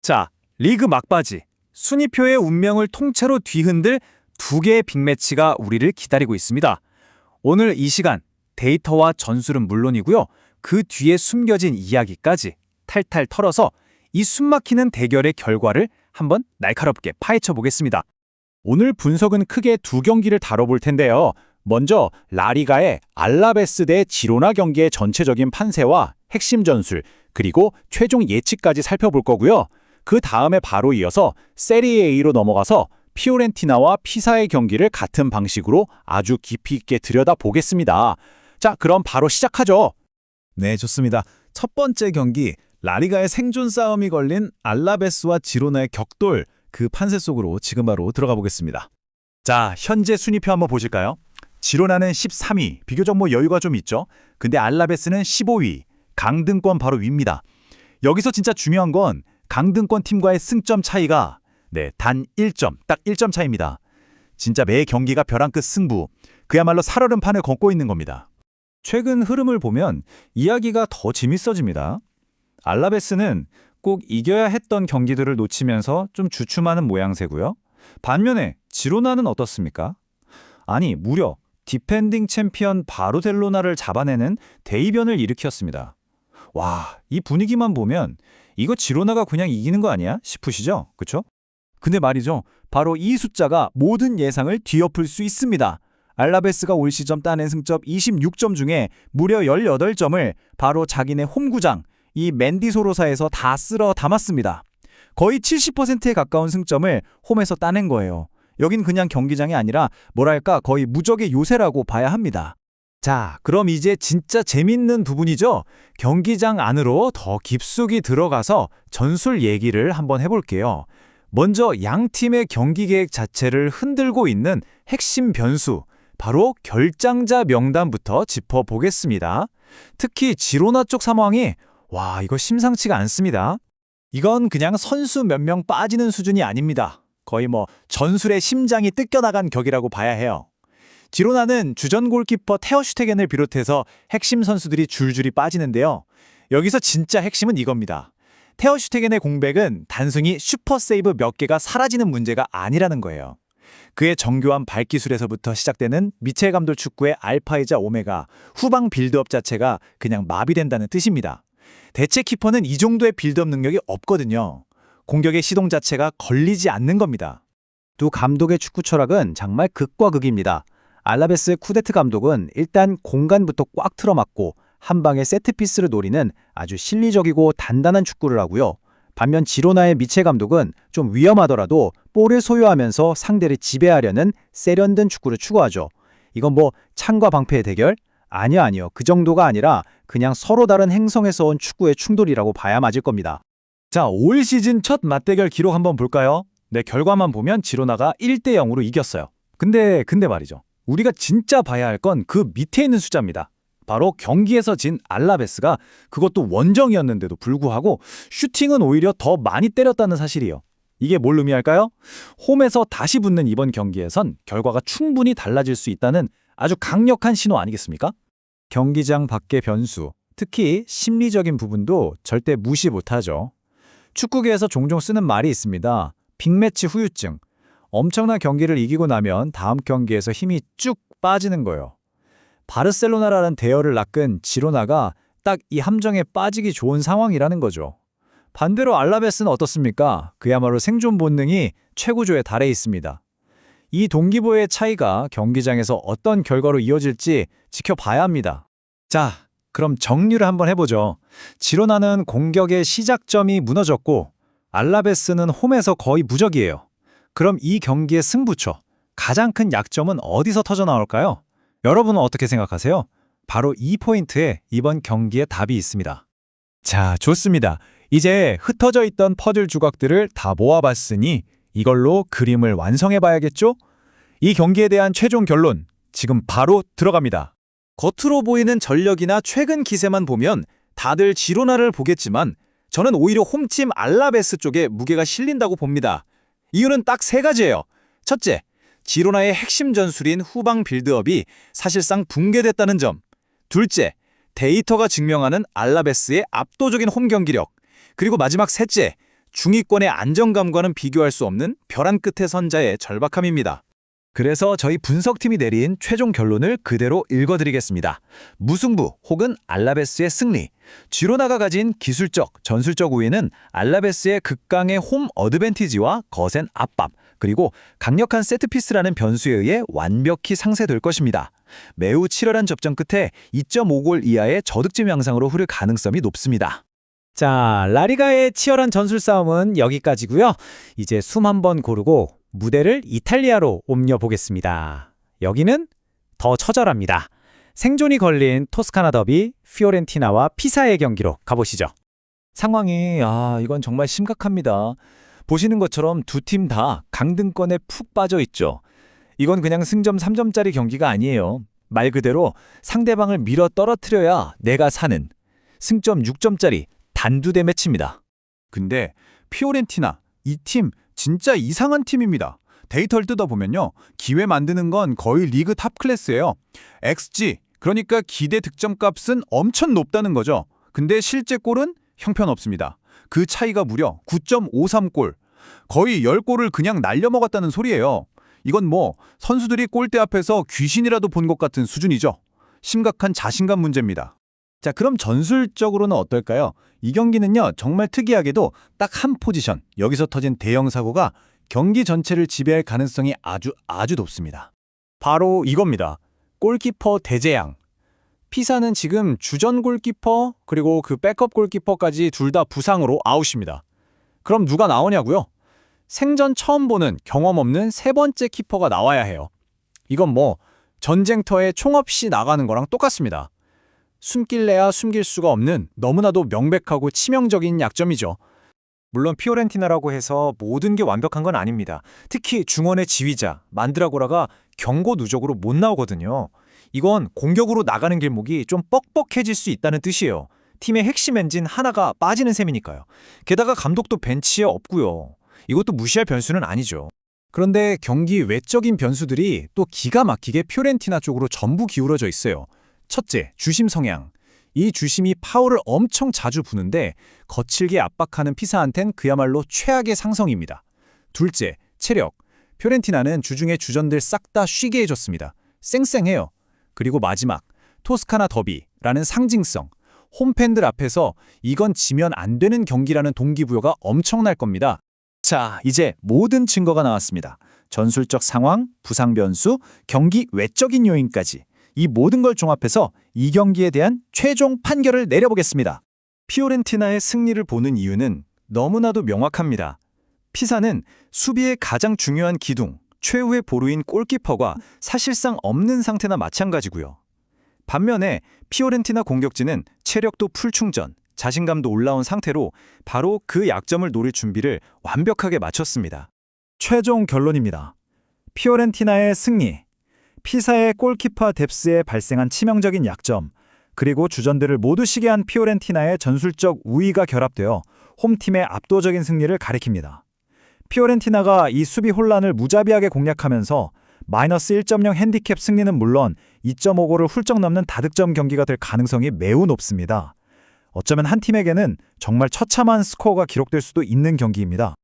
자, 리그 막바지. 순위표의 운명을 통째로 뒤흔들 두 개의 빅매치가 우리를 기다리고 있습니다. 오늘 이 시간 데이터와 전술은 물론이고요. 그 뒤에 숨겨진 이야기까지 탈탈 털어서 이 숨막히는 대결의 결과를 한번 날카롭게 파헤쳐 보겠습니다. 오늘 분석은 크게 두 경기를 다뤄볼 텐데요. 먼저 라리가의 알라베스 대 지로나 경기의 전체적인 판세와 핵심 전술, 그리고 최종 예측까지 살펴볼 거고요. 그 다음에 바로 이어서 세리에 A로 넘어가서 피오렌티나와 피사의 경기를 같은 방식으로 아주 깊이 있게 들여다보겠습니다. 자, 그럼 바로 시작하죠. 네, 좋습니다. 첫 번째 경기, 라리가의 생존 싸움이 걸린 알라베스와 지로나의 격돌, 그 판세 속으로 지금 바로 들어가 보겠습니다. 자, 현재 순위표 한번 보실까요? 지로나는 13위, 비교적 여유가 좀 있죠. 근데 알라베스는 15위, 강등권 바로 위입니다. 여기서 진짜 중요한 건 강등권 팀과의 승점 차이가 단 1점, 딱 1점 차이입니다. 진짜 매 경기가 벼랑 끝 승부, 그야말로 살얼음판을 걷고 있는 겁니다. 최근 흐름을 보면 이야기가 더 재밌어집니다. 알라베스는 꼭 이겨야 했던 경기들을 놓치면서 좀 주춤하는 모양새고요. 반면에 지로나는 어떻습니까? 아니, 무려 디펜딩 챔피언 바르셀로나를 잡아내는 대이변을 일으켰습니다. 와, 이 분위기만 보면 이거 지로나가 그냥 이기는 거 아니야? 싶으시죠? 그쵸? 근데 말이죠. 바로 이 숫자가 모든 예상을 뒤엎을 수 있습니다. 알라베스가 올 시즌 따낸 승점 26점 중에 무려 18점을 바로 자기네 홈구장, 이 맨디소로사에서 다 쓸어 담았습니다. 거의 70%에 가까운 승점을 홈에서 따낸 거예요. 여긴 그냥 경기장이 아니라 뭐랄까 거의 무적의 요새라고 봐야 합니다. 자, 그럼 이제 진짜 재밌는 부분이죠. 경기장 안으로 더 깊숙이 들어가서 전술 얘기를 한번 해볼게요. 먼저 양 팀의 경기 계획 자체를 흔들고 있는 핵심 변수, 바로 결장자 명단부터 짚어보겠습니다. 특히 지로나 쪽 상황이 이거 심상치가 않습니다. 이건 그냥 선수 몇 명 빠지는 수준이 아닙니다. 거의 전술의 심장이 뜯겨나간 격이라고 봐야 해요. 지로나는 주전 골키퍼 테어 슈테겐을 비롯해서 핵심 선수들이 줄줄이 빠지는데요. 여기서 진짜 핵심은 이겁니다. 테어 슈테겐의 공백은 단순히 슈퍼 세이브 몇 개가 사라지는 문제가 아니라는 거예요. 그의 정교한 발기술에서부터 시작되는 미첼 감독 축구의 알파이자 오메가, 후방 빌드업 자체가 그냥 마비된다는 뜻입니다. 대체 키퍼는 이 정도의 빌드업 능력이 없거든요. 공격의 시동 자체가 걸리지 않는 겁니다. 두 감독의 축구 철학은 정말 극과 극입니다. 알라베스 쿠데트 감독은 일단 공간부터 꽉 틀어막고 한 방에 세트피스를 노리는 아주 실리적이고 단단한 축구를 하고요. 반면 지로나의 미첼 감독은 좀 위험하더라도 볼을 소유하면서 상대를 지배하려는 세련된 축구를 추구하죠. 이건 창과 방패의 대결? 아니요. 그 정도가 아니라 그냥 서로 다른 행성에서 온 축구의 충돌이라고 봐야 맞을 겁니다. 자, 올 시즌 첫 맞대결 기록 한번 볼까요? 네, 결과만 보면 지로나가 1대 0으로 이겼어요. 근데 말이죠. 우리가 진짜 봐야 할 건 그 밑에 있는 숫자입니다. 바로 경기에서 진 알라베스가 그것도 원정이었는데도 불구하고 슈팅은 오히려 더 많이 때렸다는 사실이에요. 이게 뭘 의미할까요? 홈에서 다시 붙는 이번 경기에선 결과가 충분히 달라질 수 있다는 아주 강력한 신호 아니겠습니까? 경기장 밖의 변수, 특히 심리적인 부분도 절대 무시 못하죠. 축구계에서 종종 쓰는 말이 있습니다. 빅매치 후유증. 엄청난 경기를 이기고 나면 다음 경기에서 힘이 쭉 빠지는 거예요. 바르셀로나라는 대열을 낚은 지로나가 딱 이 함정에 빠지기 좋은 상황이라는 거죠. 반대로 알라베스는 어떻습니까? 그야말로 생존 본능이 최고조에 달해 있습니다. 이 동기부여의 차이가 경기장에서 어떤 결과로 이어질지 지켜봐야 합니다. 자, 그럼 정리를 한번 해보죠. 지로나는 공격의 시작점이 무너졌고 알라베스는 홈에서 거의 무적이에요. 그럼 이 경기의 승부처, 가장 큰 약점은 어디서 터져나올까요? 여러분은 어떻게 생각하세요? 바로 이 포인트에 이번 경기의 답이 있습니다. 자, 좋습니다. 이제 흩어져 있던 퍼즐 조각들을 다 모아봤으니 이걸로 그림을 완성해봐야겠죠? 이 경기에 대한 최종 결론, 지금 바로 들어갑니다. 겉으로 보이는 전력이나 최근 기세만 보면 다들 지로나를 보겠지만 저는 오히려 홈팀 알라베스 쪽에 무게가 실린다고 봅니다. 이유는 딱 세 가지예요. 첫째, 지로나의 핵심 전술인 후방 빌드업이 사실상 붕괴됐다는 점. 둘째, 데이터가 증명하는 알라베스의 압도적인 홈 경기력. 그리고 마지막 셋째, 중위권의 안정감과는 비교할 수 없는 벼랑 끝의 선자의 절박함입니다. 그래서 저희 분석팀이 내린 최종 결론을 그대로 읽어드리겠습니다. 무승부 혹은 알라베스의 승리. 지로나가 가진 기술적, 전술적 우위는 알라베스의 극강의 홈 어드밴티지와 거센 압박, 그리고 강력한 세트피스라는 변수에 의해 완벽히 상쇄될 것입니다. 매우 치열한 접전 끝에 2.5골 이하의 저득점 양상으로 흐를 가능성이 높습니다. 자, 라리가의 치열한 전술 싸움은 여기까지고요. 이제 숨 한번 고르고 무대를 이탈리아로 옮겨보겠습니다. 여기는 더 처절합니다. 생존이 걸린 토스카나 더비 피오렌티나와 피사의 경기로 가보시죠. 상황이 이건 정말 심각합니다. 보시는 것처럼 두 팀 다 강등권에 푹 빠져 있죠. 이건 그냥 승점 3점짜리 경기가 아니에요. 말 그대로 상대방을 밀어 떨어뜨려야 내가 사는 승점 6점짜리 단두대 매치입니다. 근데 피오렌티나, 이 팀 진짜 이상한 팀입니다. 데이터를 뜯어보면요. 기회 만드는 건 거의 리그 탑 클래스예요. XG, 그러니까 기대 득점값은 엄청 높다는 거죠. 근데 실제 골은 형편없습니다. 그 차이가 무려 9.53골. 거의 10골을 그냥 날려먹었다는 소리예요. 이건 뭐 선수들이 골대 앞에서 귀신이라도 본 것 같은 수준이죠. 심각한 자신감 문제입니다. 자, 그럼 전술적으로는 어떨까요? 이 경기는요, 정말 특이하게도 딱 한 포지션, 여기서 터진 대형 사고가 경기 전체를 지배할 가능성이 아주 높습니다. 바로 이겁니다. 골키퍼 대재앙. 피사는 지금 주전 골키퍼 그리고 그 백업 골키퍼까지 둘 다 부상으로 아웃입니다. 그럼 누가 나오냐고요? 생전 처음 보는 경험 없는 세 번째 키퍼가 나와야 해요. 이건 뭐 전쟁터에 총 없이 나가는 거랑 똑같습니다. 숨길래야 숨길 수가 없는 너무나도 명백하고 치명적인 약점이죠. 물론 피오렌티나라고 해서 모든 게 완벽한 건 아닙니다. 특히 중원의 지휘자 만드라고라가 경고 누적으로 못 나오거든요. 이건 공격으로 나가는 길목이 좀 뻑뻑해질 수 있다는 뜻이에요. 팀의 핵심 엔진 하나가 빠지는 셈이니까요. 게다가 감독도 벤치에 없고요. 이것도 무시할 변수는 아니죠. 그런데 경기 외적인 변수들이 또 기가 막히게 피오렌티나 쪽으로 전부 기울어져 있어요. 첫째, 주심 성향. 이 주심이 파울을 엄청 자주 부는데 거칠게 압박하는 피사한텐 그야말로 최악의 상성입니다. 둘째, 체력. 피오렌티나는 주중에 주전들 싹 다 쉬게 해줬습니다. 쌩쌩해요. 그리고 마지막, 토스카나 더비라는 상징성. 홈팬들 앞에서 이건 지면 안 되는 경기라는 동기부여가 엄청날 겁니다. 자, 이제 모든 증거가 나왔습니다. 전술적 상황, 부상 변수, 경기 외적인 요인까지. 이 모든 걸 종합해서 이 경기에 대한 최종 판결을 내려보겠습니다. 피오렌티나의 승리를 보는 이유는 너무나도 명확합니다. 피사는 수비의 가장 중요한 기둥, 최후의 보루인 골키퍼가 사실상 없는 상태나 마찬가지고요. 반면에 피오렌티나 공격진은 체력도 풀충전, 자신감도 올라온 상태로 바로 그 약점을 노릴 준비를 완벽하게 마쳤습니다. 최종 결론입니다. 피오렌티나의 승리. 피사의 골키퍼 뎁스에 발생한 치명적인 약점, 그리고 주전들을 모두 쉬게 한 피오렌티나의 전술적 우위가 결합되어 홈팀의 압도적인 승리를 가리킵니다. 피오렌티나가 이 수비 혼란을 무자비하게 공략하면서 마이너스 1.0 핸디캡 승리는 물론 2.5골을 훌쩍 넘는 다득점 경기가 될 가능성이 매우 높습니다. 어쩌면 한 팀에게는 정말 처참한 스코어가 기록될 수도 있는 경기입니다.